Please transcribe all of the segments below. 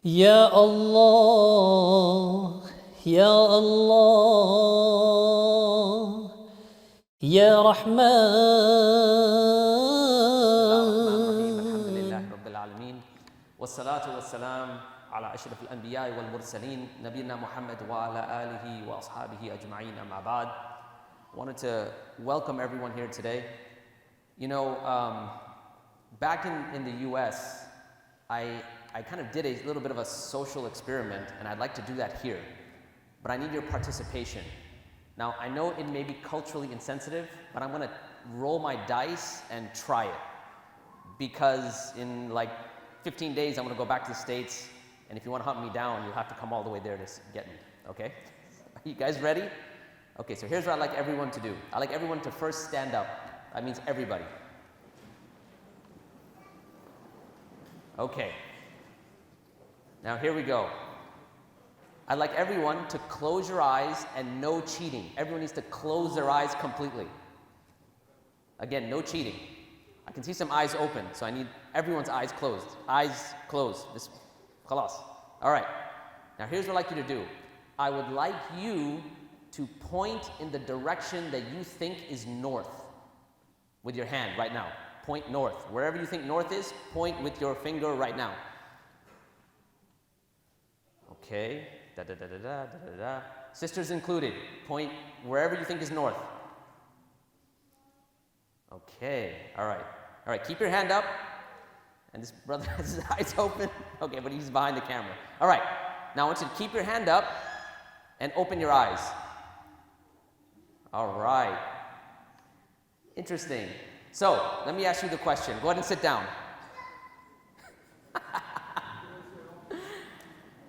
Ya Allah, Ya Allah, Ya Rahman. Alhamdulillah Rabbil Alameen. Wassalatu wassalam ala ashraf al-anbiya wal mursaleen, Nabiyina Muhammad wa ala alihi wa ashabihi ajma'een, amma ba'd. Wanted to welcome everyone here today. You know, back in the US, I kind of did a little bit of a social experiment, and I'd like to do that here. But I need your participation. Now, I know it may be culturally insensitive, but I'm going to roll my dice and try it. Because in like 15 days, I'm going to go back to the States, and if you want to hunt me down, you'll have to come all the way there to get me, okay? Are you guys ready? Okay, so here's what I'd like everyone to do. I'd like everyone to first stand up. That means everybody. Okay. Now here we go. I'd like everyone to close your eyes and no cheating. Everyone needs to close their eyes completely. Again, no cheating. I can see some eyes open, so I need everyone's eyes closed. Eyes closed. This, khalas. All right. Now here's what I'd like you to do. I would like you to point in the direction that you think is north with your hand right now. Point north. Wherever you think north is, point with your finger right now. Okay. Da da da da da da da da. Sisters included. Point wherever you think is north. Okay. All right. All right. Keep your hand up. And this brother has his eyes open. Okay, but he's behind the camera. All right. Now I want you to keep your hand up and open your eyes. All right. Interesting. So, let me ask you the question. Go ahead and sit down.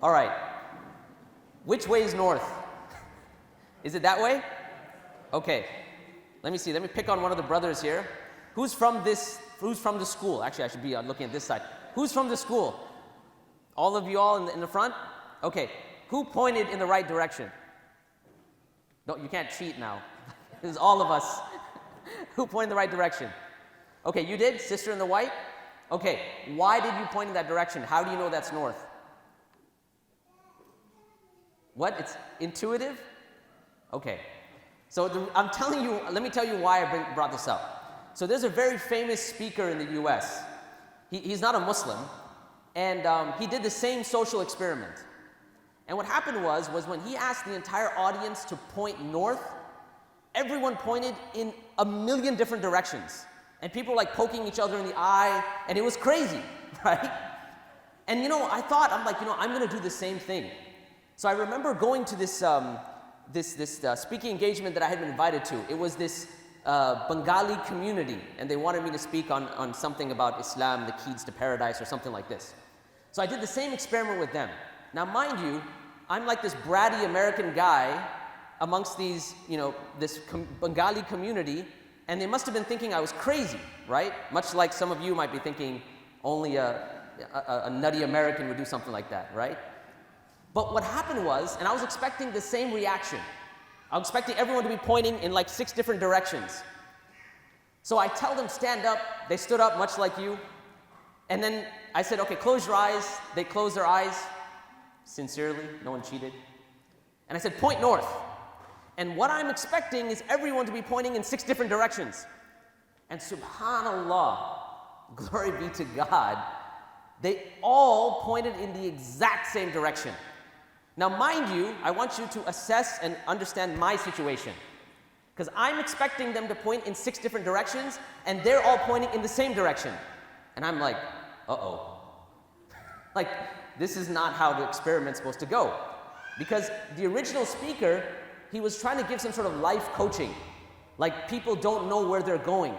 All right. Which way is north? Is it that way? Okay. Let me see. Let me pick on one of the brothers here. Who's from the school? Actually, I should be looking at this side. Who's from the school? All of you all in the front? Okay. Who pointed in the right direction? No, you can't cheat now. This is all of us. Who pointed in the right direction? Okay, you did? Sister in the white? Okay, why did you point in that direction? How do you know that's north? What? It's intuitive? Okay. So I'm telling you, let me tell you why I brought this up. So there's a very famous speaker in the US. He's not a Muslim, and he did the same social experiment. And what happened was when he asked the entire audience to point north, everyone pointed in a million different directions. And people were like poking each other in the eye, and it was crazy, right? And you know, I thought, I'm like, you know, I'm gonna do the same thing. So I remember going to this speaking engagement that I had been invited to. It was this Bengali community, and they wanted me to speak on something about Islam, the keys to paradise, or something like this. So I did the same experiment with them. Now, mind you, I'm like this bratty American guy amongst these, you know, this Bengali community, and they must have been thinking I was crazy, right? Much like some of you might be thinking only a nutty American would do something like that, right? But what happened was, and I was expecting the same reaction. I was expecting everyone to be pointing in like 6 different directions. So I tell them, stand up. They stood up, much like you. And then I said, okay, close your eyes. They closed their eyes. Sincerely, no one cheated. And I said, point north. And what I'm expecting is everyone to be pointing in 6 different directions. And subhanallah, glory be to God, they all pointed in the exact same direction. Now, mind you, I want you to assess and understand my situation. Because I'm expecting them to point in 6 different directions, and they're all pointing in the same direction. And I'm like, uh-oh. Like, this is not how the experiment's supposed to go. Because the original speaker, he was trying to give some sort of life coaching. Like, people don't know where they're going.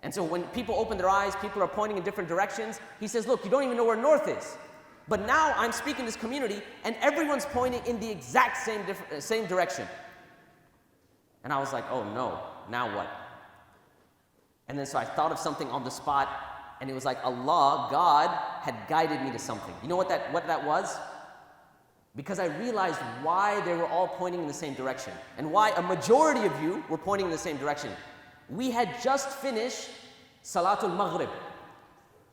And so when people open their eyes, people are pointing in different directions. He says, look, you don't even know where north is. But now I'm speaking to this community, and everyone's pointing in the exact same direction. And I was like, oh no, now what? And then so I thought of something on the spot, and it was like Allah, God, had guided me to something. You know what that was? Because I realized why they were all pointing in the same direction, and why a majority of you were pointing in the same direction. We had just finished Salatul Maghrib,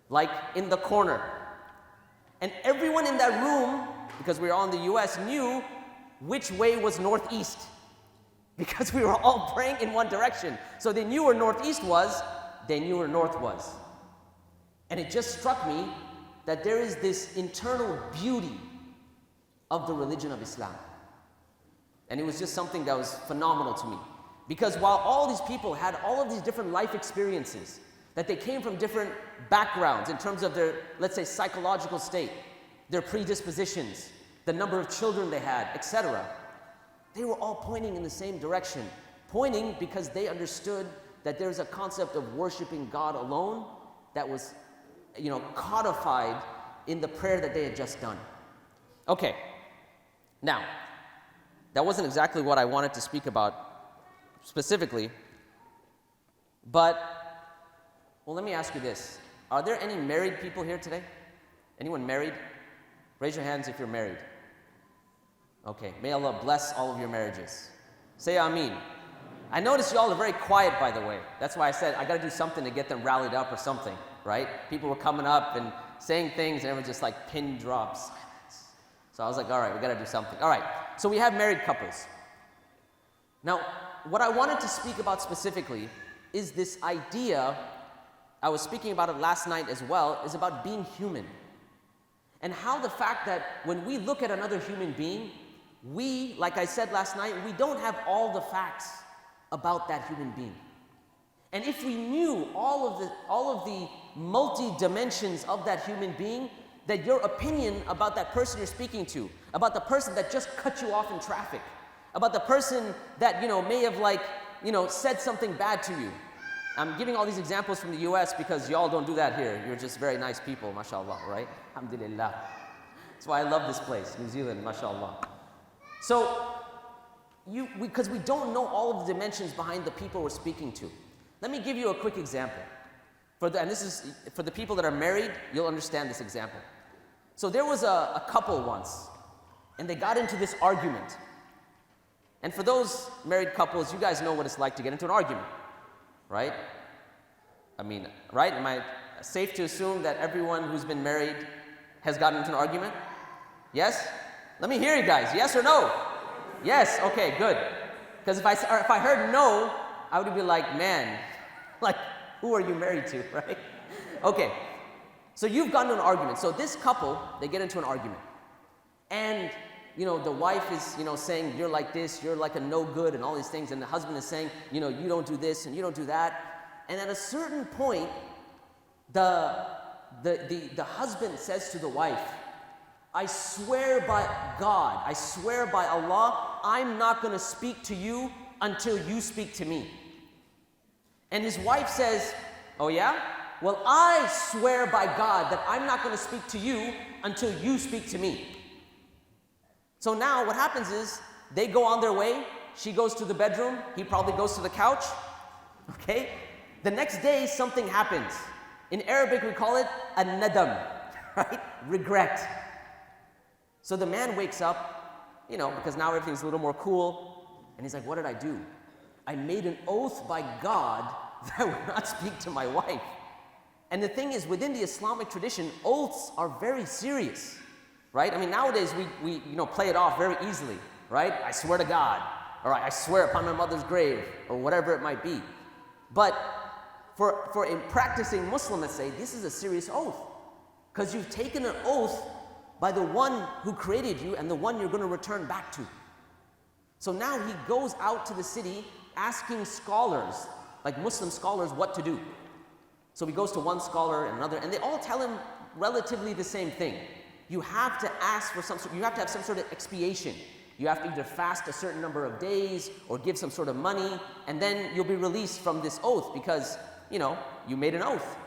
like in the corner. And everyone in that room, because we were all in the US, knew which way was northeast. Because we were all praying in one direction. So they knew where northeast was, they knew where north was. And it just struck me that there is this internal beauty of the religion of Islam. And it was just something that was phenomenal to me. Because while all these people had all of these different life experiences, that they came from different backgrounds in terms of their, let's say, psychological state, their predispositions, the number of children they had, etc., they were all pointing in the same direction. Pointing because they understood that there's a concept of worshiping God alone that was, codified in the prayer that they had just done. Okay, now, that wasn't exactly what I wanted to speak about specifically, but, well, let me ask you this. Are there any married people here today? Anyone married? Raise your hands if you're married. Okay, may Allah bless all of your marriages. Say Ameen. I noticed y'all are very quiet, by the way. That's why I said I gotta do something to get them rallied up or something, right? People were coming up and saying things and everyone just like pin drop silence. So I was like, all right, we gotta do something. All right, so we have married couples. Now, what I wanted to speak about specifically is this idea, I was speaking about it last night as well, is about being human. And how the fact that when we look at another human being, we, like I said last night, we don't have all the facts about that human being. And if we knew all of the multi-dimensions of that human being, that your opinion about that person you're speaking to, about the person that just cut you off in traffic, about the person that, may have said something bad to you. I'm giving all these examples from the US because y'all don't do that here. You're just very nice people, mashallah, right? Alhamdulillah. That's why I love this place, New Zealand, mashallah. So, because we don't know all of the dimensions behind the people we're speaking to. Let me give you a quick example. And this is, for the people that are married, you'll understand this example. So there was a couple once, and they got into this argument. And for those married couples, you guys know what it's like to get into an argument, right? I mean, right? Am I safe to assume that everyone who's been married has gotten into an argument? Yes? Let me hear you guys. Yes or no? Yes. Okay, good. Because if I heard no, I would be like, man, like, who are you married to, right? Okay. So you've gotten into an argument. So this couple, they get into an argument. And, the wife is, saying, you're like this, you're like a no good, and all these things. And the husband is saying, you don't do this and you don't do that. And at a certain point, the husband says to the wife, I swear by God, I swear by Allah, I'm not going to speak to you until you speak to me. And his wife says, oh yeah? Well, I swear by God that I'm not going to speak to you until you speak to me. So now what happens is, they go on their way, she goes to the bedroom, he probably goes to the couch, okay? The next day, something happens. In Arabic, we call it a nadam, right? Regret. So the man wakes up, because now everything's a little more cool, and he's like, what did I do? I made an oath by God that I would not speak to my wife. And the thing is, within the Islamic tradition, oaths are very serious, right? I mean, nowadays we play it off very easily, right? I swear to God, or I swear upon my mother's grave, or whatever it might be. But for a practicing Muslim, let's say, this is a serious oath, because you've taken an oath by the one who created you and the one you're going to return back to. So now he goes out to the city asking scholars, like Muslim scholars, what to do. So he goes to one scholar and another, and they all tell him relatively the same thing. You have to ask for you have to have some sort of expiation. You have to either fast a certain number of days or give some sort of money, and then you'll be released from this oath because, you made an oath.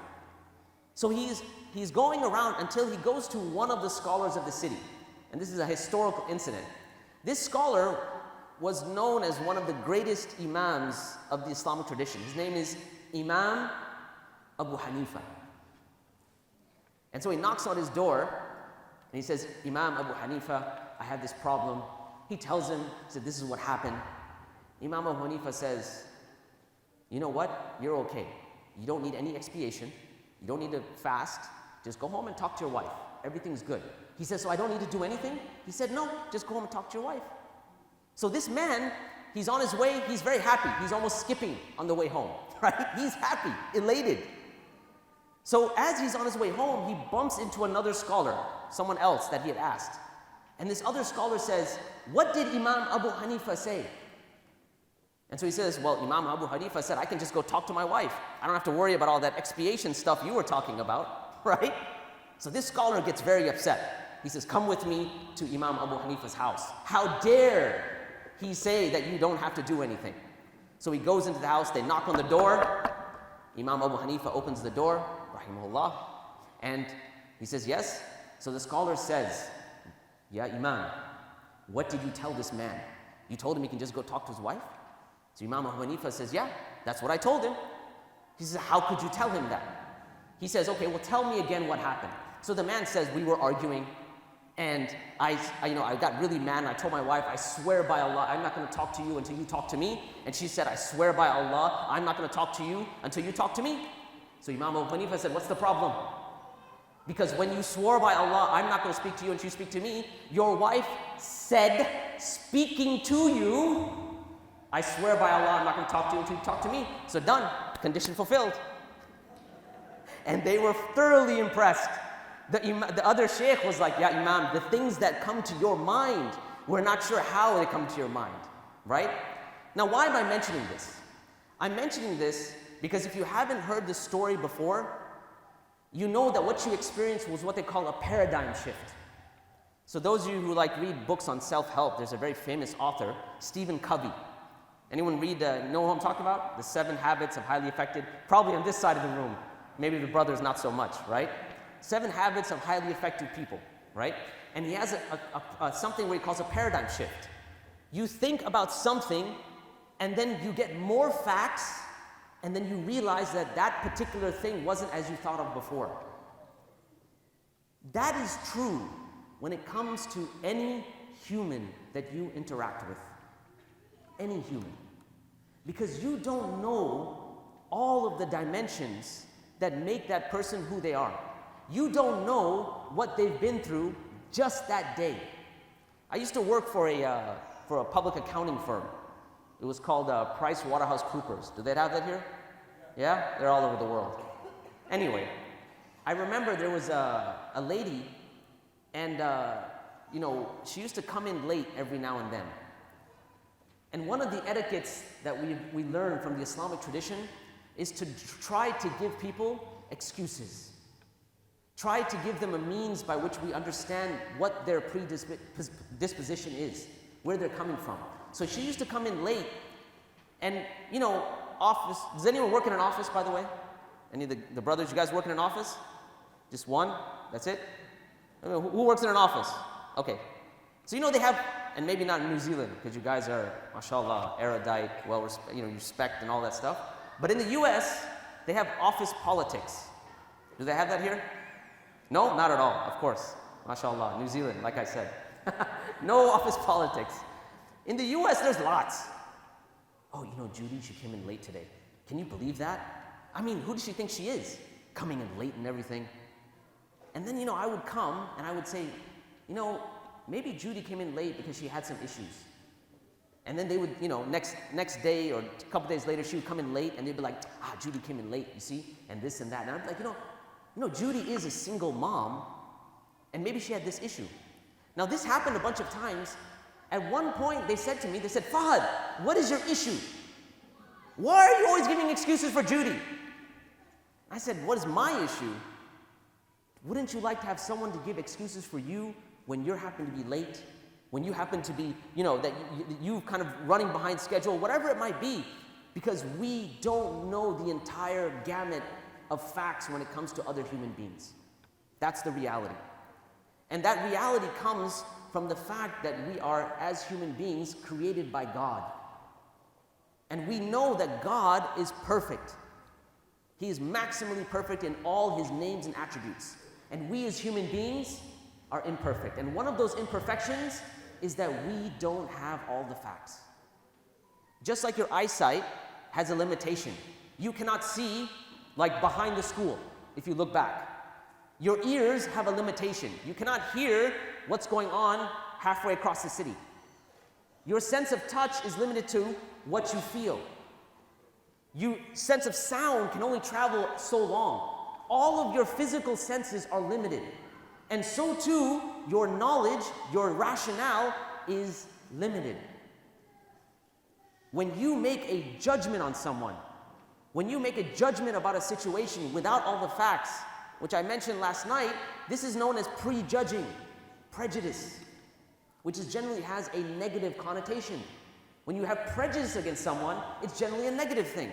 So he's going around until he goes to one of the scholars of the city. And this is a historical incident. This scholar was known as one of the greatest imams of the Islamic tradition. His name is Imam Abu Hanifa. And so he knocks on his door and he says, Imam Abu Hanifa, I have this problem. He tells him, this is what happened. Imam Abu Hanifa says, you know what? You're okay. You don't need any expiation. You don't need to fast. Just go home and talk to your wife. Everything's good. He says, so I don't need to do anything? He said, no, just go home and talk to your wife. So this man, he's on his way, he's very happy. He's almost skipping on the way home, right? He's happy, elated. So as he's on his way home, he bumps into another scholar, someone else that he had asked. And this other scholar says, what did Imam Abu Hanifa say? And so he says, well, Imam Abu Hanifa said, I can just go talk to my wife. I don't have to worry about all that expiation stuff you were talking about, right? So this scholar gets very upset. He says, come with me to Imam Abu Hanifa's house. How dare he say that you don't have to do anything? So he goes into the house, they knock on the door. Imam Abu Hanifa opens the door, rahimahullah, and he says, yes. So the scholar says, Ya Imam, what did you tell this man? You told him he can just go talk to his wife? So Imam Abu Hanifa says, yeah, that's what I told him. He says, how could you tell him that? He says, okay, well, tell me again what happened. So the man says, we were arguing, and I got really mad, and I told my wife, I swear by Allah, I'm not going to talk to you until you talk to me. And she said, I swear by Allah, I'm not going to talk to you until you talk to me. So Imam Abu Hanifa said, what's the problem? Because when you swore by Allah, I'm not going to speak to you until you speak to me, your wife said, speaking to you, I swear by Allah, I'm not going to talk to you until you talk to me. So done, condition fulfilled. And they were thoroughly impressed. The other sheikh was like, yeah, Imam, the things that come to your mind, we're not sure how they come to your mind, right? Now, why am I mentioning this? I'm mentioning this because if you haven't heard this story before, you know that what you experienced was what they call a paradigm shift. So those of you who read books on self-help, there's a very famous author, Stephen Covey. Anyone know who I'm talking about? The 7 Habits of Highly Effective, probably on this side of the room. Maybe the brothers not so much, right? 7 Habits of Highly Effective People, right? And he has something where he calls a paradigm shift. You think about something, and then you get more facts, and then you realize that that particular thing wasn't as you thought of before. That is true when it comes to any human that you interact with. Any human. Because you don't know all of the dimensions that make that person who they are. You don't know what they've been through just that day. I used to work for a public accounting firm. It was called PricewaterhouseCoopers. Do they have that here? Yeah? They're all over the world. Anyway, I remember there was a lady, and she used to come in late every now and then. And one of the etiquettes that we learn from the Islamic tradition is to try to give people excuses. Try to give them a means by which we understand what their predisposition is, where they're coming from. So she used to come in late, and office. Does anyone work in an office, by the way? Any of the brothers, you guys work in an office? Just one? That's it? Who works in an office? Okay. So they have, and maybe not in New Zealand, because you guys are, mashallah, erudite, you respect and all that stuff. But in the US, they have office politics. Do they have that here? No, not at all, of course. MashaAllah, New Zealand, like I said. No office politics. In the US, there's lots. Oh, Judy, she came in late today. Can you believe that? I mean, who does she think she is? Coming in late and everything. And then, I would come and I would say, maybe Judy came in late because she had some issues. And then they would, next day or a couple days later, she would come in late and they'd be like, Judy came in late, you see? And this and that. And I'd be like, Judy is a single mom, and maybe she had this issue. Now, this happened a bunch of times. At one point, they said, Fahad, what is your issue? Why are you always giving excuses for Judy? I said, what is my issue? Wouldn't you like to have someone to give excuses for you when you happen to be late? When you happen to be, that you kind of running behind schedule, whatever it might be, because we don't know the entire gamut of facts when it comes to other human beings. That's the reality. And that reality comes from the fact that we are, as human beings, created by God. And we know that God is perfect. He is maximally perfect in all his names and attributes. And we as human beings are imperfect. And one of those imperfections is that we don't have all the facts. Just like your eyesight has a limitation. You cannot see behind the school if you look back. Your ears have a limitation. You cannot hear what's going on halfway across the city. Your sense of touch is limited to what you feel. Your sense of sound can only travel so long. All of your physical senses are limited. And so too, your knowledge, your rationale is limited. When you make a judgment on someone, when you make a judgment about a situation without all the facts, which I mentioned last night, this is known as prejudging, prejudice, which generally has a negative connotation. When you have prejudice against someone, it's generally a negative thing.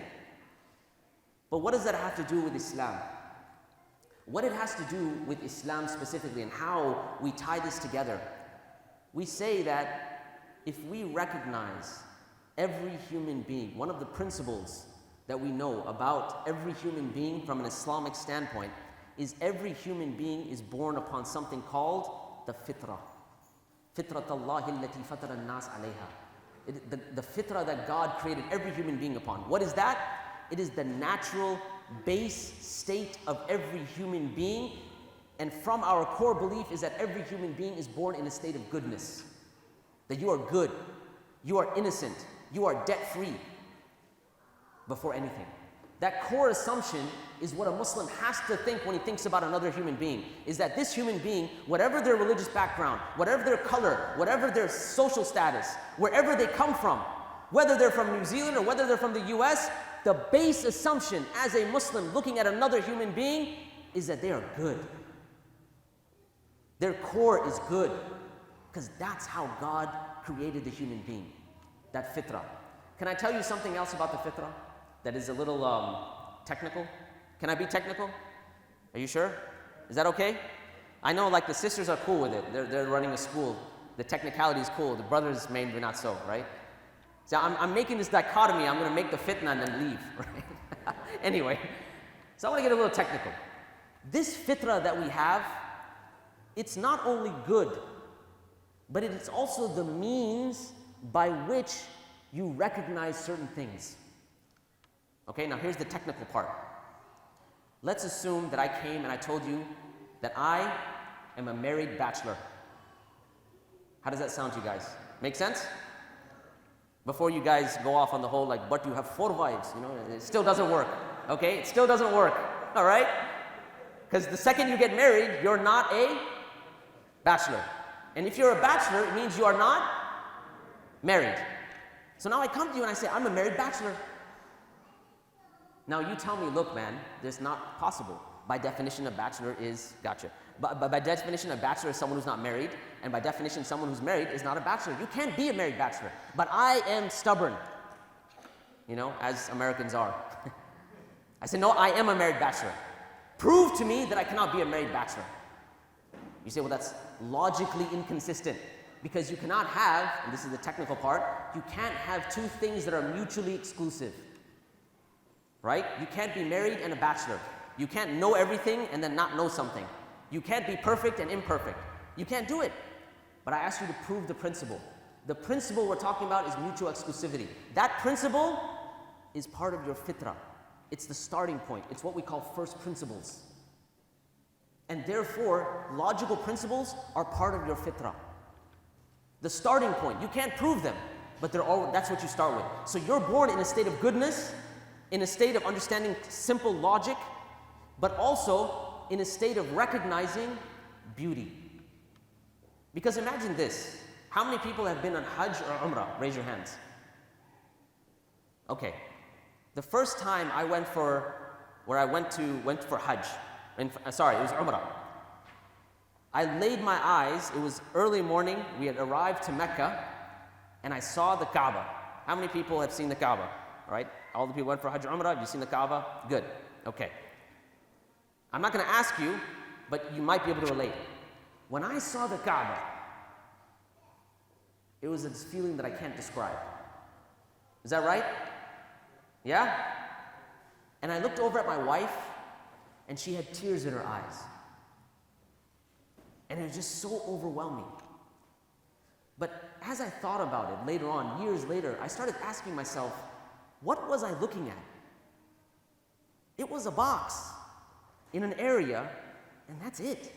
But what does that have to do with Islam? What it has to do with Islam specifically and how we tie this together. We say that if we recognize every human being, one of the principles that we know about every human being from an Islamic standpoint is every human being is born upon something called the Fitra. Fitrat Allah allati fatara an-nas alayha. The Fitra that God created every human being upon. What is that? It is the natural base state of every human being, and from our core belief is that every human being is born in a state of goodness. That you are good, you are innocent, you are debt-free before anything. That core assumption is what a Muslim has to think when he thinks about another human being, is that this human being, whatever their religious background, whatever their color, whatever their social status, wherever they come from, whether they're from New Zealand or whether they're from the US, the base assumption as a Muslim looking at another human being is that they are good. Their core is good, because that's how God created the human being, that Fitra. Can I tell you something else about the Fitra that is a little technical? Can I be technical? Are you sure? Is that okay? I know like the sisters are cool with it. They're running a school. The technicality is cool. The brothers maybe not so, right? So I'm making this dichotomy. I'm going to make the fitna and then leave, right? Anyway, so I want to get a little technical. This fitra that we have, it's not only good, but it is also the means by which you recognize certain things. Okay, now here's the technical part. Let's assume that I came and I told you that I am a married bachelor. How does that sound to you guys? Make sense? Before you guys go off on the whole like, but you have 4 wives, you know, it still doesn't work, okay? It still doesn't work, all right? Because the second you get married, you're not a bachelor. And if you're a bachelor, it means you are not married. So now I come to you and I say, I'm a married bachelor. Now you tell me, look man, that's not possible. By definition, a bachelor is, gotcha. But by definition, a bachelor is someone who's not married, and by definition, someone who's married is not a bachelor. You can't be a married bachelor. But I am stubborn, you know, as Americans are. I said, no, I am a married bachelor. Prove to me that I cannot be a married bachelor. You say, well, that's logically inconsistent, because you cannot have, and this is the technical part, you can't have 2 things that are mutually exclusive, right? You can't be married and a bachelor. You can't know everything and then not know something. You can't be perfect and imperfect. You can't do it. But I asked you to prove the principle. The principle we're talking about is mutual exclusivity. That principle is part of your fitra. It's the starting point. It's what we call first principles. And therefore, logical principles are part of your fitra. The starting point, you can't prove them, but that's what you start with. So you're born in a state of goodness, in a state of understanding simple logic, but also in a state of recognizing beauty. Because imagine this, how many people have been on Hajj or Umrah? Raise your hands. Okay, the first time I went for Hajj, it was Umrah. I laid my eyes, it was early morning, we had arrived to Mecca, and I saw the Kaaba. How many people have seen the Kaaba? All right, all the people went for Hajj or Umrah, have you seen the Kaaba? Good, okay. I'm not going to ask you, but you might be able to relate. When I saw the Kaaba, it was this feeling that I can't describe. Is that right? Yeah? And I looked over at my wife, and she had tears in her eyes. And it was just so overwhelming. But as I thought about it later on, years later, I started asking myself, what was I looking at? It was a box in an area, And that's it.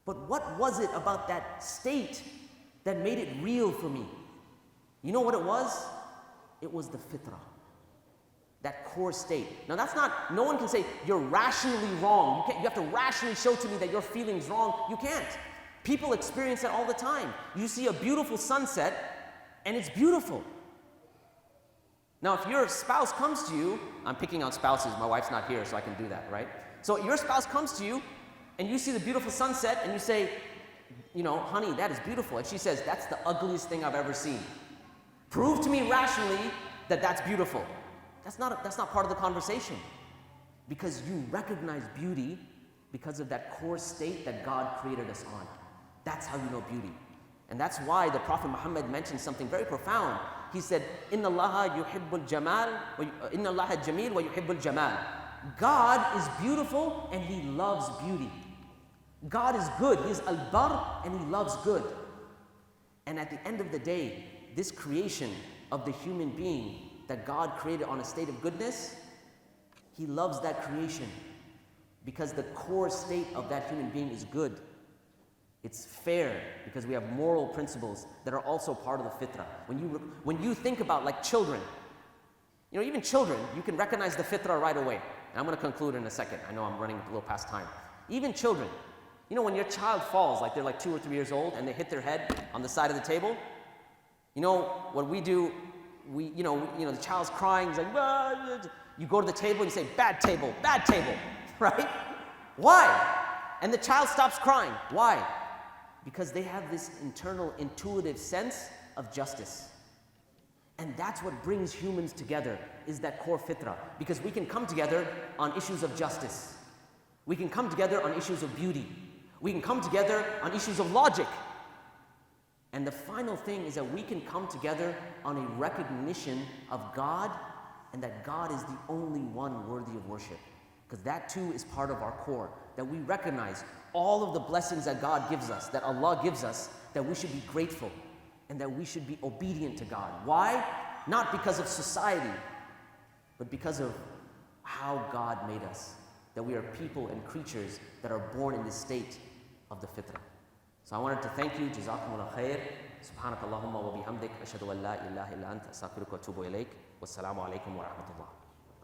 But what was it about that state that made it real for me? You know what it was? It was the fitra, that core state. Now that's not, no one can say you're rationally wrong. You have to rationally show to me that your feeling's wrong. You can't. People experience that all the time. You see a beautiful sunset and it's beautiful. Now if your spouse comes to you, I'm picking on spouses, my wife's not here so I can do that, right? So your spouse comes to you and you see the beautiful sunset and you say, you know, honey, that is beautiful. And she says, that's the ugliest thing I've ever seen. Prove to me rationally that that's beautiful. That's not part of the conversation. Because you recognize beauty because of that core state that God created us on. That's how you know beauty. And that's why the Prophet Muhammad mentioned something very profound. He said, Inna Allaha yuhibbul jamal, Inna Allaha jameel wa yuhibbul jamal. God is beautiful and He loves beauty. God is good. He is al-bar and He loves good. And at the end of the day, this creation of the human being that God created on a state of goodness, He loves that creation because the core state of that human being is good. It's fair because we have moral principles that are also part of the fitra. When you think about like children, you know, even children, you can recognize the fitra right away. And I'm going to conclude in a second. I know I'm running a little past time. Even children, you know, when your child falls, like they're like 2 or 3 years old and they hit their head on the side of the table, you know, what we do, the child's crying, he's like, bah. You go to the table and you say, bad table, right? Why? And the child stops crying. Why? Because they have this internal intuitive sense of justice. And that's what brings humans together, is that core fitra. Because we can come together on issues of justice. We can come together on issues of beauty. We can come together on issues of logic. And the final thing is that we can come together on a recognition of God and that God is the only one worthy of worship. Because that too is part of our core, that we recognize all of the blessings that God gives us, that Allah gives us, that we should be grateful and that we should be obedient to God. Why? Not because of society, but because of how God made us, that we are people and creatures that are born in this state of the fitra. So I wanted to thank you. Jazakumullah khair. Subhanakallahumma wa bihamdik. Ashhadu an la ilaha illa anta astaghfiruka wa atubu ilayk. Wassalamu alaikum wa rahmatullah.